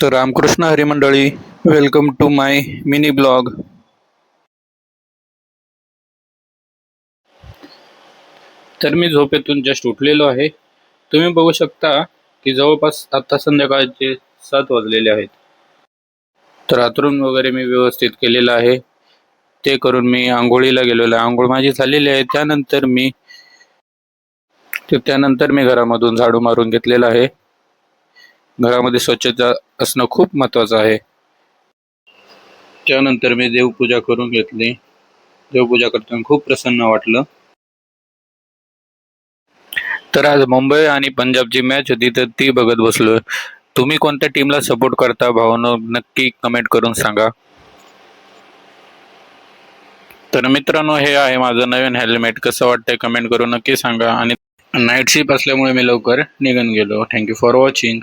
तर रामकृष्ण हरी मंडळी, welcome to my mini blog. तर मी झोपेतून जस्ट उठलेलो आहे. तुम्ही बघू शकता की जवळपास आता संध्याकाळचे 7 वाजलेले आहेत. तर अंथरूण वगैरे मी व्यवस्थित केलेलं आहे. ते करून मी आंघोळीला गेलेलो आहे. आंघोळ माझी झालेली आहे. त्यानंतर मी घरामधून झाडू मारून घेतलेला आहे. घरामध्ये स्वच्छता असणं खूप महत्त्वाचं आहे. त्यानंतर मी देवपूजा करून घेतली. देवपूजा करताना खूप प्रसन्न वाटलं. तर आज मुंबई आणि पंजाबची मॅच होती, तर ती बघत बसलोय. तुम्ही कोणत्या टीमला सपोर्ट करता भावांनो, नक्की कमेंट करून सांगा. तर मित्रांनो, हे आहे माझं नवीन हेल्मेट. कसं वाटतंय कमेंट करून नक्की सांगा. आणि नाईट शिफ्ट असल्यामुळे मी लवकर निघून गेलो. Thank you for watching.